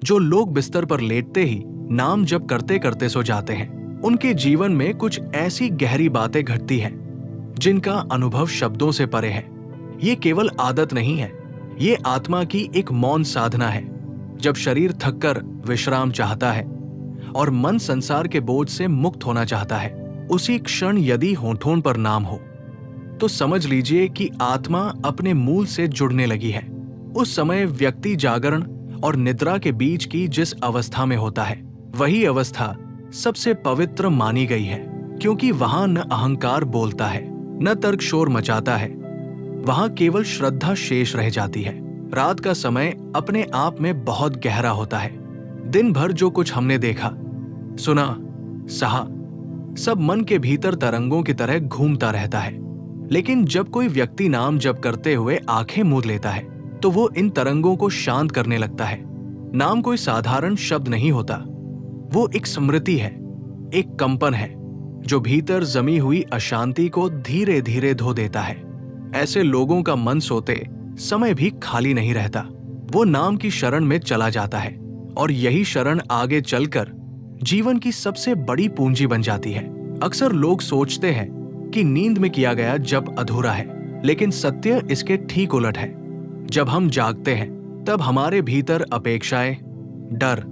जो लोग बिस्तर पर लेटते ही नाम जप करते करते सो जाते हैं, उनके जीवन में कुछ ऐसी गहरी बातें घटती हैं जिनका अनुभव शब्दों से परे है। ये केवल आदत नहीं है, ये आत्मा की एक मौन साधना है। जब शरीर थककर विश्राम चाहता है और मन संसार के बोझ से मुक्त होना चाहता है, उसी क्षण यदि होठों पर नाम हो तो समझ लीजिए कि आत्मा अपने मूल से जुड़ने लगी है। उस समय व्यक्ति जागरण और निद्रा के बीच की जिस अवस्था में होता है, वही अवस्था सबसे पवित्र मानी गई है, क्योंकि वहां न अहंकार बोलता है, न तर्क शोर मचाता है। वहां केवल श्रद्धा शेष रह जाती है। रात का समय अपने आप में बहुत गहरा होता है। दिन भर जो कुछ हमने देखा, सुना, सहा, सब मन के भीतर तरंगों की तरह घूमता रहता है। लेकिन जब कोई व्यक्ति नाम जप करते हुए आंखें मूंद लेता है, तो वो इन तरंगों को शांत करने लगता है। नाम कोई साधारण शब्द नहीं होता, वो एक स्मृति है, एक कंपन है जो भीतर जमी हुई अशांति को धीरे धीरे धो देता है। ऐसे लोगों का मन सोते समय भी खाली नहीं रहता, वो नाम की शरण में चला जाता है, और यही शरण आगे चलकर जीवन की सबसे बड़ी पूंजी बन जाती है। अक्सर लोग सोचते हैं कि नींद में किया गया जप अधूरा है, लेकिन सत्य इसके ठीक उलट है। जब हम जागते हैं तब हमारे भीतर अपेक्षाएं, डर,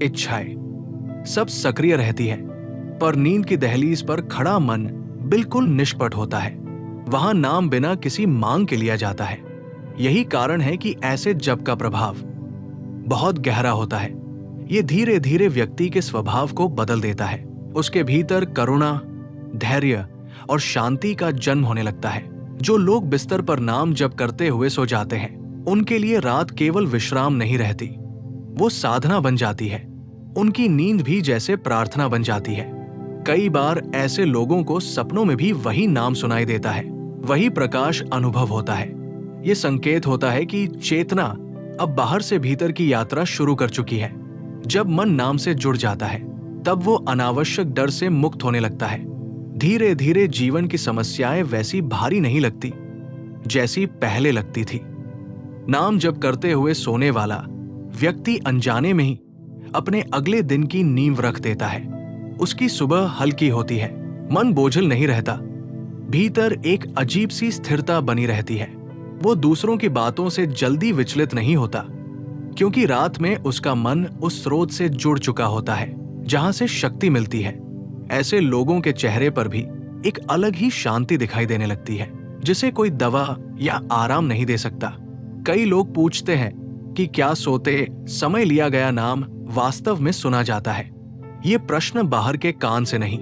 इच्छाएं सब सक्रिय रहती है, पर नींद की दहलीज पर खड़ा मन बिल्कुल निष्पट होता है। वहां नाम बिना किसी मांग के लिया जाता है। यही कारण है कि ऐसे जप का प्रभाव बहुत गहरा होता है। ये धीरे धीरे व्यक्ति के स्वभाव को बदल देता है। उसके भीतर करुणा, धैर्य और शांति का जन्म होने लगता है। जो लोग बिस्तर पर नाम जप करते हुए सो जाते हैं, उनके लिए रात केवल विश्राम नहीं रहती, वो साधना बन जाती है। उनकी नींद भी जैसे प्रार्थना बन जाती है। कई बार ऐसे लोगों को सपनों में भी वही नाम सुनाई देता है, वही प्रकाश अनुभव होता है। ये संकेत होता है कि चेतना अब बाहर से भीतर की यात्रा शुरू कर चुकी है। जब मन नाम से जुड़ जाता है, तब वो अनावश्यक डर से मुक्त होने लगता है। धीरे धीरे जीवन की समस्याएं वैसी भारी नहीं लगती जैसी पहले लगती थी। नाम जप करते हुए सोने वाला व्यक्ति अनजाने में ही अपने अगले दिन की नींव रख देता है। उसकी सुबह हल्की होती है, मन बोझिल नहीं रहता, भीतर एक अजीब सी स्थिरता बनी रहती है। वो दूसरों की बातों से जल्दी विचलित नहीं होता, क्योंकि रात में उसका मन उस स्रोत से जुड़ चुका होता है जहां से शक्ति मिलती है। ऐसे लोगों के चेहरे पर भी एक अलग ही शांति दिखाई देने लगती है, जिसे कोई दवा या आराम नहीं दे सकता। कई लोग पूछते हैं कि क्या सोते समय लिया गया नाम वास्तव में सुना जाता है? ये प्रश्न बाहर के कान से नहीं,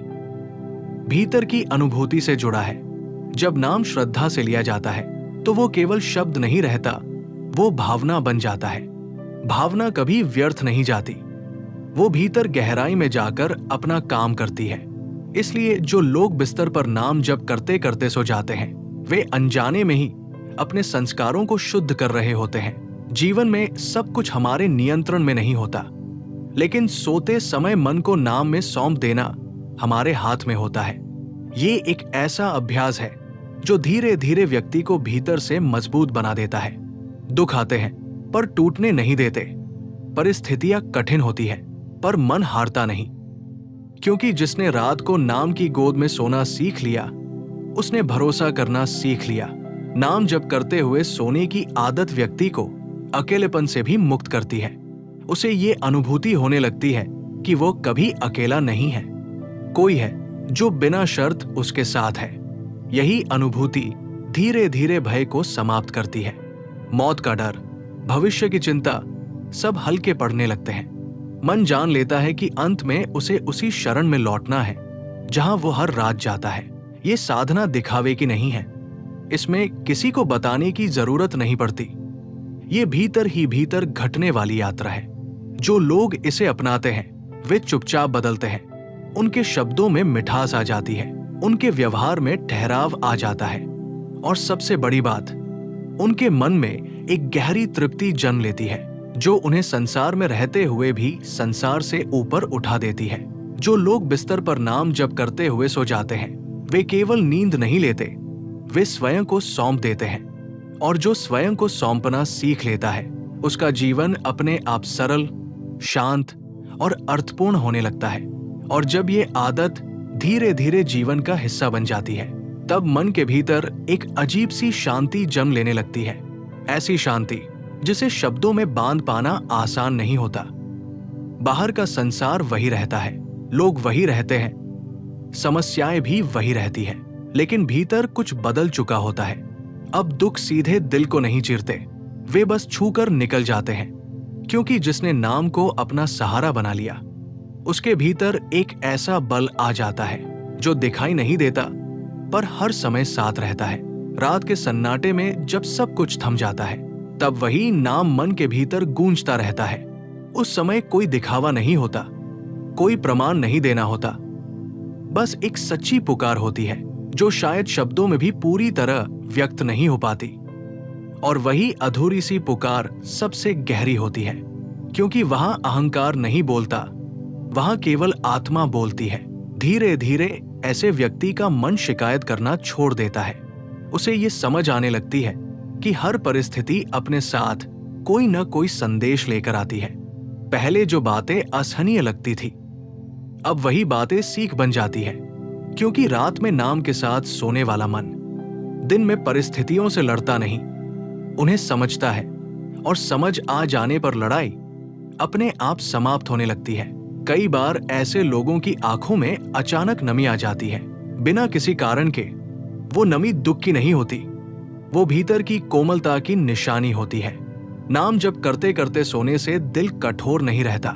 भीतर की अनुभूति से जुड़ा है। जब नाम श्रद्धा से लिया जाता है तो वो केवल शब्द नहीं रहता, वो भावना बन जाता है। भावना कभी व्यर्थ नहीं जाती, वो भीतर गहराई में जाकर अपना काम करती है। इसलिए जो लोग बिस्तर पर नाम जप करते करते सो जाते हैं, वे अनजाने में ही अपने संस्कारों को शुद्ध कर रहे होते हैं। जीवन में सब कुछ हमारे नियंत्रण में नहीं होता, लेकिन सोते समय मन को नाम में सौंप देना हमारे हाथ में होता है। ये एक ऐसा अभ्यास है जो धीरे धीरे व्यक्ति को भीतर से मजबूत बना देता है। दुख आते हैं पर टूटने नहीं देते, परिस्थितियां कठिन होती है पर मन हारता नहीं, क्योंकि जिसने रात को नाम की गोद में सोना सीख लिया, उसने भरोसा करना सीख लिया। नाम जप करते हुए सोने की आदत व्यक्ति को अकेलेपन से भी मुक्त करती है। उसे ये अनुभूति होने लगती है कि वो कभी अकेला नहीं है, कोई है जो बिना शर्त उसके साथ है। यही अनुभूति धीरे धीरे भय को समाप्त करती है। मौत का डर, भविष्य की चिंता सब हल्के पड़ने लगते हैं। मन जान लेता है कि अंत में उसे उसी शरण में लौटना है जहां वो हर रात जाता है। ये साधना दिखावे की नहीं है, इसमें किसी को बताने की जरूरत नहीं पड़ती। ये भीतर ही भीतर घटने वाली यात्रा है। जो लोग इसे अपनाते हैं वे चुपचाप बदलते हैं। उनके शब्दों में मिठास आ जाती है, उनके व्यवहार में ठहराव आ जाता है, और सबसे बड़ी बात, उनके मन में एक गहरी तृप्ति जन्म लेती है जो उन्हें संसार में रहते हुए भी संसार से ऊपर उठा देती है। जो लोग बिस्तर पर नाम जप करते हुए सो जाते हैं, वे केवल नींद नहीं लेते, वे स्वयं को सौंप देते हैं। और जो स्वयं को सौंपना सीख लेता है, उसका जीवन अपने आप सरल, शांत और अर्थपूर्ण होने लगता है। और जब ये आदत धीरे धीरे जीवन का हिस्सा बन जाती है, तब मन के भीतर एक अजीब सी शांति जन्म लेने लगती है। ऐसी शांति जिसे शब्दों में बांध पाना आसान नहीं होता। बाहर का संसार वही रहता है, लोग वही रहते हैं, समस्याएं भी वही रहती है, लेकिन भीतर कुछ बदल चुका होता है। अब दुख सीधे दिल को नहीं चीरते, वे बस छूकर निकल जाते हैं, क्योंकि जिसने नाम को अपना सहारा बना लिया, उसके भीतर एक ऐसा बल आ जाता है जो दिखाई नहीं देता पर हर समय साथ रहता है। रात के सन्नाटे में जब सब कुछ थम जाता है, तब वही नाम मन के भीतर गूंजता रहता है। उस समय कोई दिखावा नहीं होता, कोई प्रमाण नहीं देना होता, बस एक सच्ची पुकार होती है जो शायद शब्दों में भी पूरी तरह व्यक्त नहीं हो पाती। और वही अधूरी सी पुकार सबसे गहरी होती है, क्योंकि वहां अहंकार नहीं बोलता, वहां केवल आत्मा बोलती है। धीरे धीरे ऐसे व्यक्ति का मन शिकायत करना छोड़ देता है। उसे ये समझ आने लगती है कि हर परिस्थिति अपने साथ कोई न कोई संदेश लेकर आती है। पहले जो बातें असहनीय लगती थी, अब वही बातें सीख बन जाती है, क्योंकि रात में नाम के साथ सोने वाला मन दिन में परिस्थितियों से लड़ता नहीं, उन्हें समझता है। और समझ आ जाने पर लड़ाई अपने आप समाप्त होने लगती है। कई बार ऐसे लोगों की आंखों में अचानक नमी आ जाती है, बिना किसी कारण के। वो नमी दुख की नहीं होती, वो भीतर की कोमलता की निशानी होती है। नाम जप करते करते सोने से दिल कठोर नहीं रहता,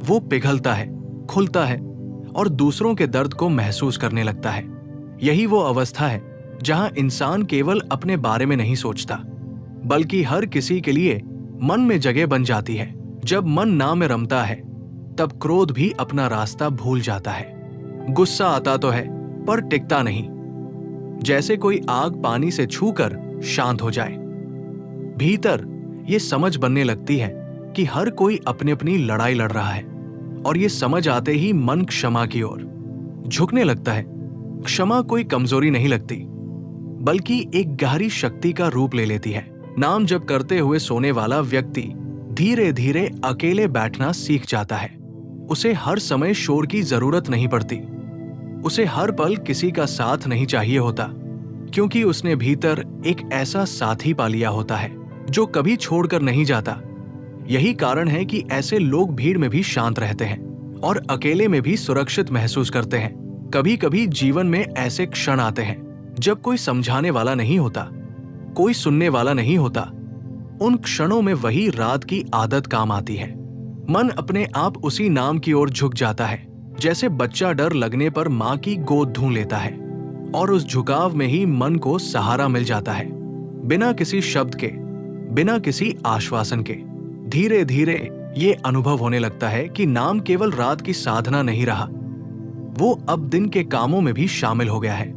वो पिघलता है, खुलता है और दूसरों के दर्द को महसूस करने लगता है। यही वो अवस्था है जहां इंसान केवल अपने बारे में नहीं सोचता, बल्कि हर किसी के लिए मन में जगह बन जाती है। जब मन नाम में रमता है, तब क्रोध भी अपना रास्ता भूल जाता है। गुस्सा आता तो है पर टिकता नहीं, जैसे कोई आग पानी से छूकर शांत हो जाए। भीतर ये समझ बनने लगती है कि हर कोई अपनी अपनी लड़ाई लड़ रहा है, और ये समझ आते ही मन क्षमा की ओर झुकने लगता है। क्षमा कोई कमजोरी नहीं लगती, बल्कि एक गहरी शक्ति का रूप ले लेती है। नाम जप करते हुए सोने वाला व्यक्ति धीरे धीरे अकेले बैठना सीख जाता है। उसे हर समय शोर की जरूरत नहीं पड़ती, उसे हर पल किसी का साथ नहीं चाहिए होता, क्योंकि उसने भीतर एक ऐसा साथी पा लिया होता है जो कभी छोड़कर नहीं जाता। यही कारण है कि ऐसे लोग भीड़ में भी शांत रहते हैं और अकेले में भी सुरक्षित महसूस करते हैं। कभी कभी जीवन में ऐसे क्षण आते हैं जब कोई समझाने वाला नहीं होता, कोई सुनने वाला नहीं होता। उन क्षणों में वही रात की आदत काम आती है। मन अपने आप उसी नाम की ओर झुक जाता है, जैसे बच्चा डर लगने पर मां की गोद ढूंढ लेता है, और उस झुकाव में ही मन को सहारा मिल जाता है, बिना किसी शब्द के, बिना किसी आश्वासन के। धीरे धीरे ये अनुभव होने लगता है कि नाम केवल रात की साधना नहीं रहा, वो अब दिन के कामों में भी शामिल हो गया है।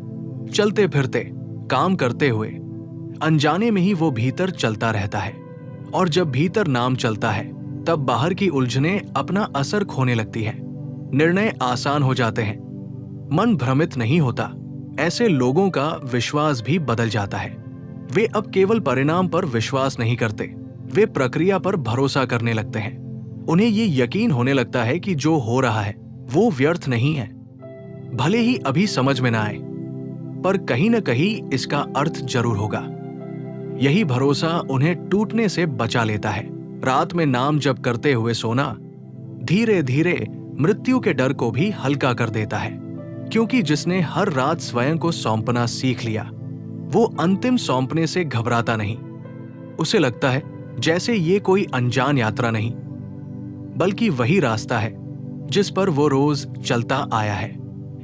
चलते फिरते, काम करते हुए, अनजाने में ही वो भीतर चलता रहता है। और जब भीतर नाम चलता है, तब बाहर की उलझनें अपना असर खोने लगती है, निर्णय आसान हो जाते हैं, मन भ्रमित नहीं होता। ऐसे लोगों का विश्वास भी बदल जाता है। वे अब केवल परिणाम पर विश्वास नहीं करते, वे प्रक्रिया पर भरोसा करने लगते हैं। उन्हें ये यकीन होने लगता है कि जो हो रहा है वो व्यर्थ नहीं है, भले ही अभी समझ में ना आए, पर कहीं न कहीं इसका अर्थ जरूर होगा। यही भरोसा उन्हें टूटने से बचा लेता है। रात में नाम जप करते हुए सोना धीरे धीरे मृत्यु के डर को भी हल्का कर देता है, क्योंकि जिसने हर रात स्वयं को सौंपना सीख लिया, वो अंतिम सौंपने से घबराता नहीं। उसे लगता है जैसे ये कोई अनजान यात्रा नहीं, बल्कि वही रास्ता है जिस पर वो रोज चलता आया है।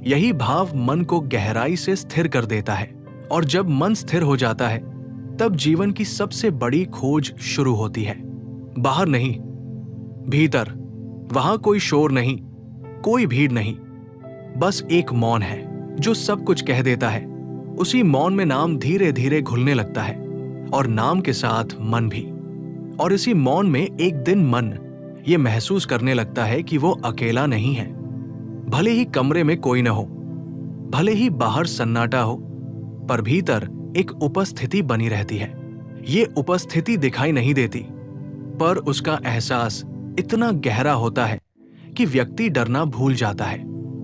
यही भाव मन को गहराई से स्थिर कर देता है, और जब मन स्थिर हो जाता है, तब जीवन की सबसे बड़ी खोज शुरू होती है। बाहर नहीं, भीतर। वहां कोई शोर नहीं, कोई भीड़ नहीं, बस एक मौन है जो सब कुछ कह देता है। उसी मौन में नाम धीरे धीरे घुलने लगता है, और नाम के साथ मन भी। और इसी मौन में एक दिन मन ये महसूस करने लगता है कि वो अकेला नहीं है। भले ही कमरे में कोई न हो, भले ही बाहर सन्नाटा हो, पर भीतर एक उपस्थिति बनी रहती है। ये उपस्थिति दिखाई नहीं देती, पर उसका एहसास इतना गहरा होता है कि व्यक्ति डरना भूल जाता है।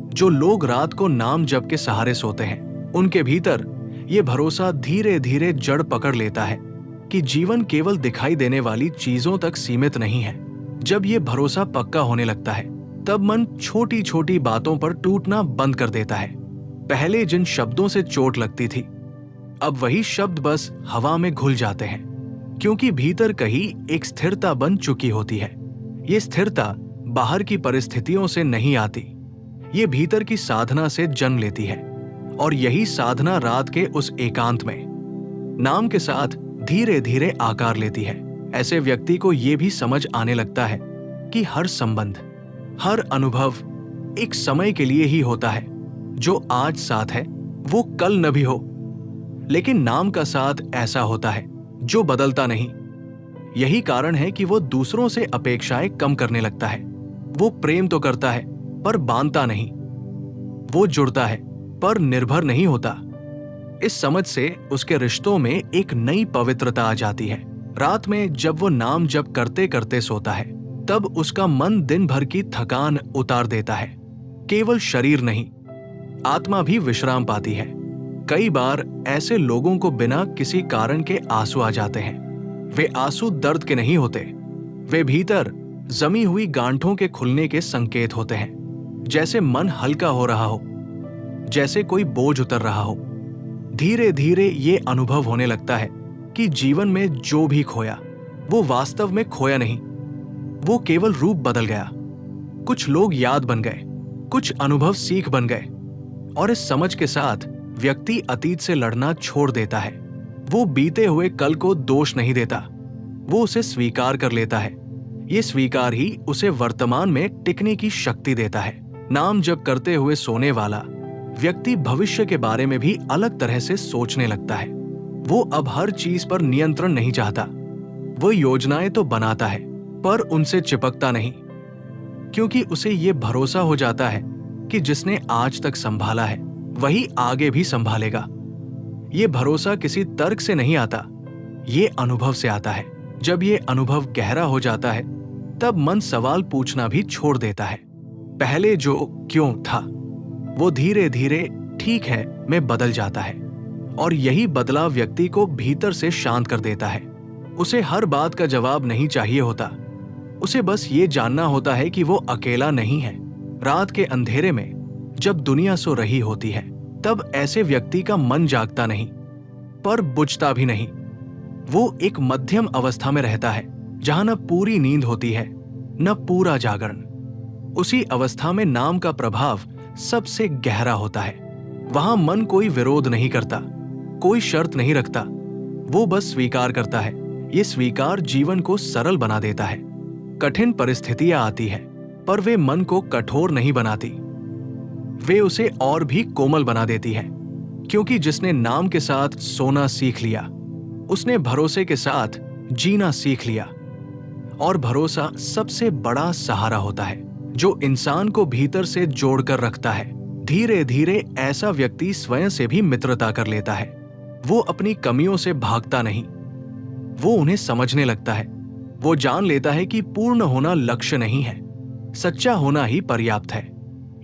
जो लोग रात को नाम जप के सहारे सोते हैं, उनके भीतर ये भरोसा धीरे धीरे जड़ पकड़ लेता है कि जीवन केवल दिखाई देने वाली चीजों तक सीमित नहीं है। जब ये भरोसा पक्का होने लगता है, तब मन छोटी छोटी बातों पर टूटना बंद कर देता है। पहले जिन शब्दों से चोट लगती थी, अब वही शब्द बस हवा में घुल जाते हैं, क्योंकि भीतर कहीं एक स्थिरता बन चुकी होती है। ये स्थिरता बाहर की परिस्थितियों से नहीं आती, ये भीतर की साधना से जन्म लेती है। और यही साधना रात के उस एकांत में नाम के साथ धीरे धीरे आकार लेती है। ऐसे व्यक्ति को यह भी समझ आने लगता है कि हर संबंध, हर अनुभव एक समय के लिए ही होता है। जो आज साथ है वो कल न भी हो, लेकिन नाम का साथ ऐसा होता है जो बदलता नहीं। यही कारण है कि वो दूसरों से अपेक्षाएं कम करने लगता है। वो प्रेम तो करता है पर बांधता नहीं। वो जुड़ता है पर निर्भर नहीं होता। इस समझ से उसके रिश्तों में एक नई पवित्रता आ जाती है। रात में जब वो नाम जप करते करते सोता है, तब उसका मन दिन भर की थकान उतार देता है। केवल शरीर नहीं, आत्मा भी विश्राम पाती है। कई बार ऐसे लोगों को बिना किसी कारण के आंसू आ जाते हैं। वे आंसू दर्द के नहीं होते, वे भीतर जमी हुई गांठों के खुलने के संकेत होते हैं। जैसे मन हल्का हो रहा हो, जैसे कोई बोझ उतर रहा हो। धीरे धीरे ये अनुभव होने लगता है कि जीवन में जो भी खोया वो वास्तव में खोया नहीं, वो केवल रूप बदल गया। कुछ लोग याद बन गए, कुछ अनुभव सीख बन गए, और इस समझ के साथ व्यक्ति अतीत से लड़ना छोड़ देता है। वो बीते हुए कल को दोष नहीं देता, वो उसे स्वीकार कर लेता है। ये स्वीकार ही उसे वर्तमान में टिकने की शक्ति देता है। नाम जप करते हुए सोने वाला व्यक्ति भविष्य के बारे में भी अलग तरह से सोचने लगता है। वो अब हर चीज पर नियंत्रण नहीं चाहता। वो योजनाएं तो बनाता है पर उनसे चिपकता नहीं, क्योंकि उसे ये भरोसा हो जाता है कि जिसने आज तक संभाला है वही आगे भी संभालेगा। ये भरोसा किसी तर्क से नहीं आता, ये अनुभव से आता है। जब ये अनुभव गहरा हो जाता है, तब मन सवाल पूछना भी छोड़ देता है। पहले जो क्यों था वो धीरे धीरे ठीक है में बदल जाता है, और यही बदलाव व्यक्ति को भीतर से शांत कर देता है। उसे हर बात का जवाब नहीं चाहिए होता, उसे बस ये जानना होता है कि वो अकेला नहीं है। रात के अंधेरे में जब दुनिया सो रही होती है, तब ऐसे व्यक्ति का मन जागता नहीं पर बुझता भी नहीं। वो एक मध्यम अवस्था में रहता है, जहां न पूरी नींद होती है न पूरा जागरण। उसी अवस्था में नाम का प्रभाव सबसे गहरा होता है। वहां मन कोई विरोध नहीं करता, कोई शर्त नहीं रखता, वो बस स्वीकार करता है। ये स्वीकार जीवन को सरल बना देता है। कठिन परिस्थितियां आती है पर वे मन को कठोर नहीं बनाती, वे उसे और भी कोमल बना देती है। क्योंकि जिसने नाम के साथ सोना सीख लिया, उसने भरोसे के साथ जीना सीख लिया। और भरोसा सबसे बड़ा सहारा होता है जो इंसान को भीतर से जोड़कर रखता है। धीरे धीरे ऐसा व्यक्ति स्वयं से भी मित्रता कर लेता है। वो अपनी कमियों से भागता नहीं, वो उन्हें समझने लगता है। वो जान लेता है कि पूर्ण होना लक्ष्य नहीं है, सच्चा होना ही पर्याप्त है।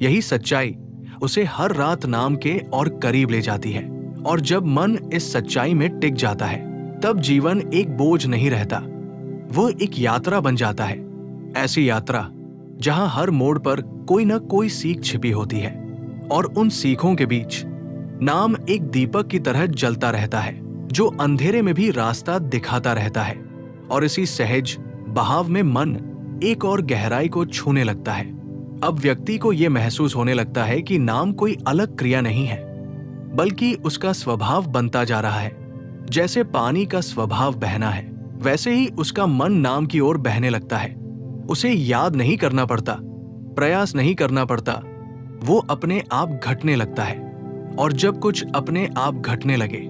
यही सच्चाई उसे हर रात नाम के और करीब ले जाती है। और जब मन इस सच्चाई में टिक जाता है, तब जीवन एक बोझ नहीं रहता, वो एक यात्रा बन जाता है। ऐसी यात्रा जहां हर मोड़ पर कोई न कोई सीख छिपी होती है, और उन सीखों के बीच नाम एक दीपक की तरह जलता रहता है, जो अंधेरे में भी रास्ता दिखाता रहता है। और इसी सहज बहाव में मन एक और गहराई को छूने लगता है। अब व्यक्ति को यह महसूस होने लगता है कि नाम कोई अलग क्रिया नहीं है, बल्कि उसका स्वभाव बनता जा रहा है। जैसे पानी का स्वभाव बहना है, वैसे ही उसका मन नाम की ओर बहने लगता है। उसे याद नहीं करना पड़ता, प्रयास नहीं करना पड़ता, वो अपने आप घटने लगता है। और जब कुछ अपने आप घटने लगे,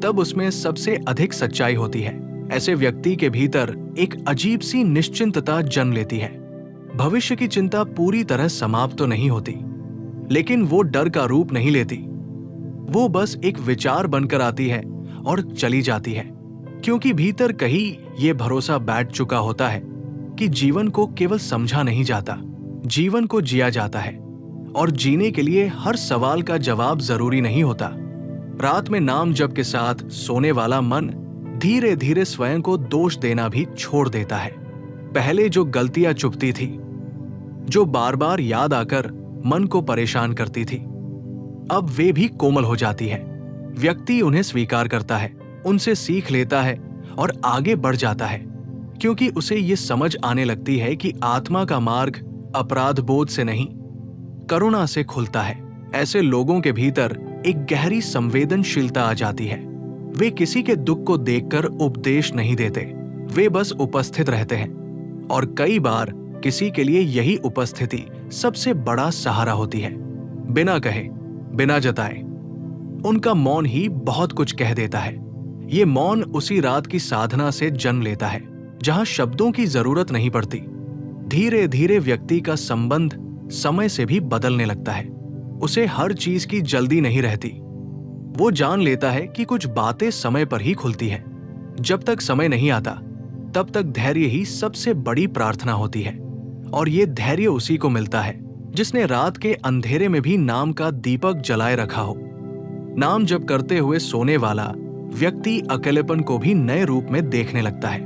तब उसमें सबसे अधिक सच्चाई होती है। ऐसे व्यक्ति के भीतर एक अजीब सी निश्चिंतता जन्म लेती है। भविष्य की चिंता पूरी तरह समाप्त तो नहीं होती, लेकिन वो डर का रूप नहीं लेती। वो बस एक विचार बनकर आती है और चली जाती है, क्योंकि भीतर कहीं ये भरोसा बैठ चुका होता है कि जीवन को केवल समझा नहीं जाता, जीवन को जिया जाता है। और जीने के लिए हर सवाल का जवाब जरूरी नहीं होता। रात में नाम जप के साथ सोने वाला मन धीरे धीरे स्वयं को दोष देना भी छोड़ देता है। पहले जो गलतियां चुभती थी, जो बार बार याद आकर मन को परेशान करती थी, अब वे भी कोमल हो जाती है। व्यक्ति उन्हें स्वीकार करता है, उनसे सीख लेता है और आगे बढ़ जाता है, क्योंकि उसे ये समझ आने लगती है कि आत्मा का मार्ग अपराध बोध से नहीं, करुणा से खुलता है। ऐसे लोगों के भीतर एक गहरी संवेदनशीलता आ जाती है। वे किसी के दुख को देखकर उपदेश नहीं देते, वे बस उपस्थित रहते हैं। और कई बार किसी के लिए यही उपस्थिति सबसे बड़ा सहारा होती है। बिना कहे, बिना जताए, उनका मौन ही बहुत कुछ कह देता है। ये मौन उसी रात की साधना से जन्म लेता है, जहां शब्दों की जरूरत नहीं पड़ती। धीरे धीरे व्यक्ति का संबंध समय से भी बदलने लगता है। उसे हर चीज की जल्दी नहीं रहती। वो जान लेता है कि कुछ बातें समय पर ही खुलती हैं। जब तक समय नहीं आता, तब तक धैर्य ही सबसे बड़ी प्रार्थना होती है। और ये धैर्य उसी को मिलता है जिसने रात के अंधेरे में भी नाम का दीपक जलाए रखा हो। नाम जप करते हुए सोने वाला व्यक्ति अकेलेपन को भी नए रूप में देखने लगता है।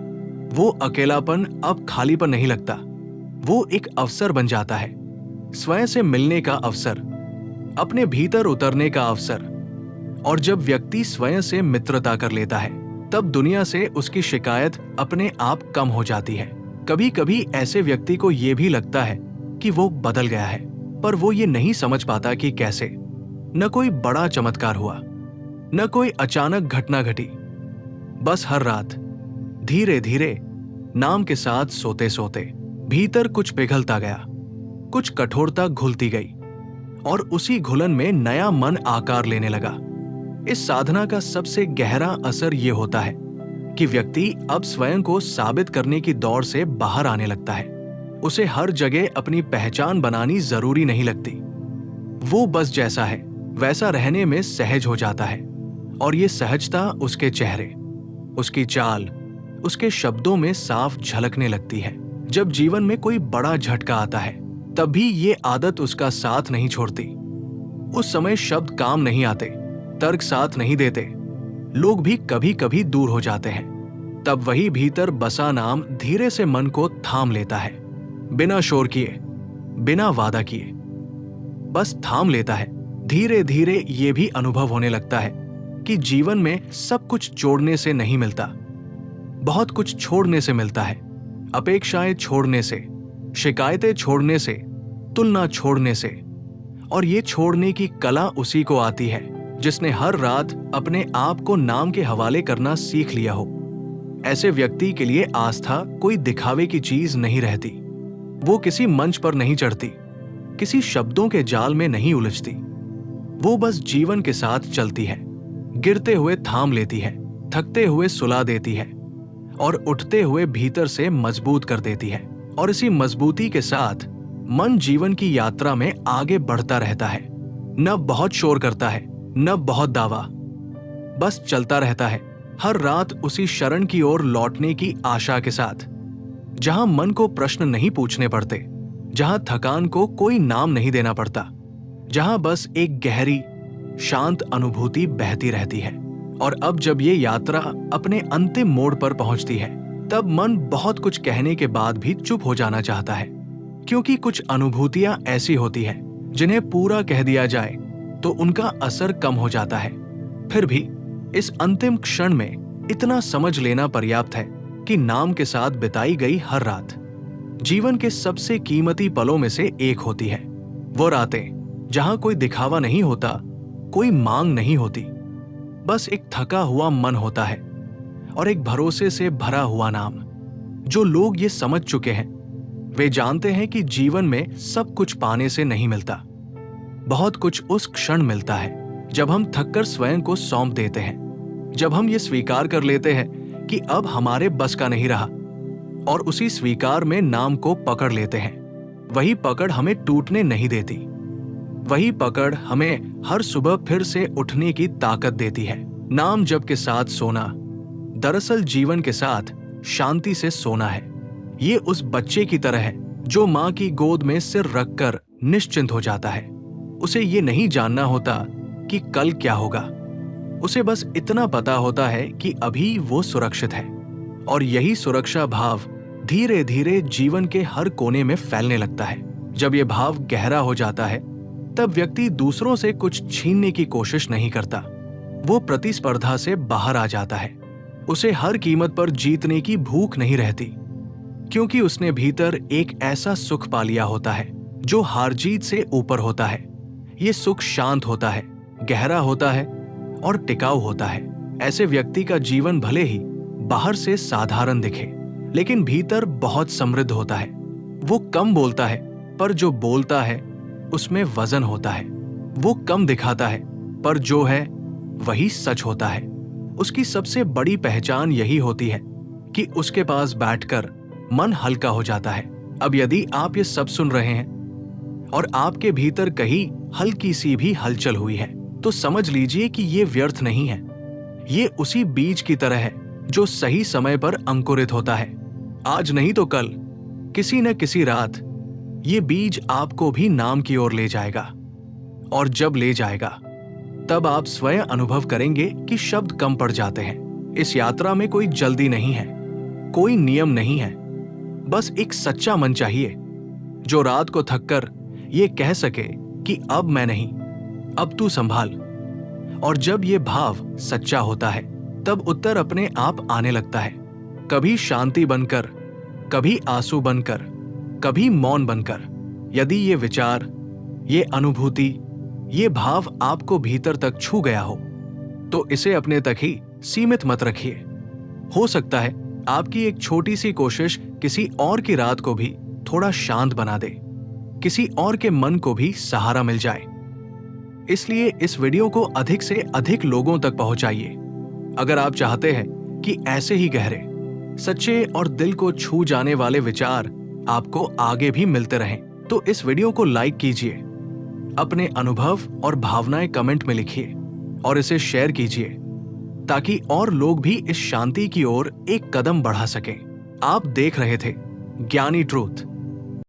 वो अकेलापन अब खालीपन नहीं लगता, वो एक अवसर बन जाता है। स्वयं से मिलने का अवसर, अपने भीतर उतरने का अवसर। और जब व्यक्ति स्वयं से मित्रता कर लेता है, तब दुनिया से उसकी शिकायत अपने आप कम हो जाती है। कभी कभी ऐसे व्यक्ति को यह भी लगता है कि वो बदल गया है, पर वो ये नहीं समझ पाता कि कैसे। न कोई बड़ा चमत्कार हुआ, न कोई अचानक घटना घटी, बस हर रात धीरे धीरे नाम के साथ सोते सोते भीतर कुछ पिघलता गया, कुछ कठोरता घुलती गई और उसी घुलन में नया मन आकार लेने लगा। इस साधना का सबसे गहरा असर यह होता है कि व्यक्ति अब स्वयं को साबित करने की दौड़ से बाहर आने लगता है। उसे हर जगह अपनी पहचान बनानी जरूरी नहीं लगती। वो बस जैसा है वैसा रहने में सहज हो जाता है। और ये सहजता उसके चेहरे, उसकी चाल, उसके शब्दों में साफ झलकने लगती है। जब जीवन में कोई बड़ा झटका आता है, तब भी ये आदत उसका साथ नहीं छोड़ती। उस समय शब्द काम नहीं आते, तर्क साथ नहीं देते, लोग भी कभी कभी दूर हो जाते हैं। तब वही भीतर बसा नाम धीरे से मन को थाम लेता है, बिना शोर किए, बिना वादा किए, बस थाम लेता है। धीरे धीरे ये भी अनुभव होने लगता है कि जीवन में सब कुछ जोड़ने से नहीं मिलता, बहुत कुछ छोड़ने से मिलता है। अपेक्षाएं छोड़ने से, शिकायतें छोड़ने से, तुलना छोड़ने से। और ये छोड़ने की कला उसी को आती है जिसने हर रात अपने आप को नाम के हवाले करना सीख लिया हो। ऐसे व्यक्ति के लिए आस्था कोई दिखावे की चीज नहीं रहती। वो किसी मंच पर नहीं चढ़ती, किसी शब्दों के जाल में नहीं उलझती। वो बस जीवन के साथ चलती है, गिरते हुए थाम लेती है, थकते हुए सुला देती है और उठते हुए भीतर से मजबूत कर देती है। और इसी मजबूती के साथ मन जीवन की यात्रा में आगे बढ़ता रहता है। न बहुत शोर करता है, न बहुत दावा, बस चलता रहता है, हर रात उसी शरण की ओर लौटने की आशा के साथ, जहां मन को प्रश्न नहीं पूछने पड़ते, जहां थकान को कोई नाम नहीं देना पड़ता, जहां बस एक गहरी शांत अनुभूति बहती रहती है। और अब जब ये यात्रा अपने अंतिम मोड़ पर पहुंचती है, तब मन बहुत कुछ कहने के बाद भी चुप हो जाना चाहता है, क्योंकि कुछ अनुभूतियां ऐसी होती हैं जिन्हें पूरा कह दिया जाए तो उनका असर कम हो जाता है। फिर भी इस अंतिम क्षण में इतना समझ लेना पर्याप्त है कि नाम के साथ बिताई गई हर रात जीवन के सबसे कीमती पलों में से एक होती है। वो रातें जहां कोई दिखावा नहीं होता, कोई मांग नहीं होती, बस एक थका हुआ मन होता है और एक भरोसे से भरा हुआ नाम। जो लोग ये समझ चुके हैं, वे जानते हैं कि जीवन में सब कुछ पाने से नहीं मिलता, बहुत कुछ उस क्षण मिलता है जब हम थककर स्वयं को सौंप देते हैं, जब हम ये स्वीकार कर लेते हैं कि अब हमारे बस का नहीं रहा, और उसी स्वीकार में नाम को पकड़ लेते हैं। वही पकड़ हमें टूटने नहीं देती, वही पकड़ हमें हर सुबह फिर से उठने की ताकत देती है। नाम जप के साथ सोना दरअसल जीवन के साथ शांति से सोना है। ये उस बच्चे की तरह है जो मां की गोद में सिर रखकर निश्चिंत हो जाता है। उसे ये नहीं जानना होता कि कल क्या होगा। उसे बस इतना पता होता है कि अभी वो सुरक्षित है। और यही सुरक्षा भाव धीरे धीरे जीवन के हर कोने में फैलने लगता है। जब ये भाव गहरा हो जाता है तब व्यक्ति दूसरों से कुछ छीनने की कोशिश नहीं करता। वो प्रतिस्पर्धा से बाहर आ जाता है। उसे हर कीमत पर जीतने की भूख नहीं रहती, क्योंकि उसने भीतर एक ऐसा सुख पा लिया होता है जो हार जीत से ऊपर होता है। ये सुख शांत होता है, गहरा होता है और टिकाऊ होता है। ऐसे व्यक्ति का जीवन भले ही बाहर से साधारण दिखे, लेकिन भीतर बहुत समृद्ध होता है। वो कम बोलता है, पर जो बोलता है उसमें वजन होता है। वो कम दिखाता है, पर जो है वही सच होता है। उसकी सबसे बड़ी पहचान यही होती है कि उसके पास बैठकर मन हल्का हो जाता है। अब यदि आप ये सब सुन रहे हैं और आपके भीतर कहीं हल्की सी भी हलचल हुई है, तो समझ लीजिए कि ये व्यर्थ नहीं है। ये उसी बीज की तरह है जो सही समय पर अंकुरित होता है। आज नहीं तो कल, किसी न किसी रात ये बीज आपको भी नाम की ओर ले जाएगा। और जब ले जाएगा तब आप स्वयं अनुभव करेंगे कि शब्द कम पड़ जाते हैं। इस यात्रा में कोई जल्दी नहीं है, कोई नियम नहीं है, बस एक सच्चा मन चाहिए जो रात को थककर ये कह सके कि अब मैं नहीं, अब तू संभाल। और जब ये भाव सच्चा होता है तब उत्तर अपने आप आने लगता है, कभी शांति बनकर, कभी आंसू बनकर, कभी मौन बनकर। यदि ये विचार, ये अनुभूति, ये भाव आपको भीतर तक छू गया हो तो इसे अपने तक ही सीमित मत रखिए। हो सकता है आपकी एक छोटी सी कोशिश किसी और की रात को भी थोड़ा शांत बना दे, किसी और के मन को भी सहारा मिल जाए। इसलिए इस वीडियो को अधिक से अधिक लोगों तक पहुंचाइए। अगर आप चाहते हैं कि ऐसे ही गहरे, सच्चे और दिल को छू जाने वाले विचार आपको आगे भी मिलते रहें, तो इस वीडियो को लाइक कीजिए, अपने अनुभव और भावनाएं कमेंट में लिखिए और इसे शेयर कीजिए ताकि और लोग भी इस शांति की ओर एक कदम बढ़ा सकें। आप देख रहे थे ज्ञानी ट्रूथ।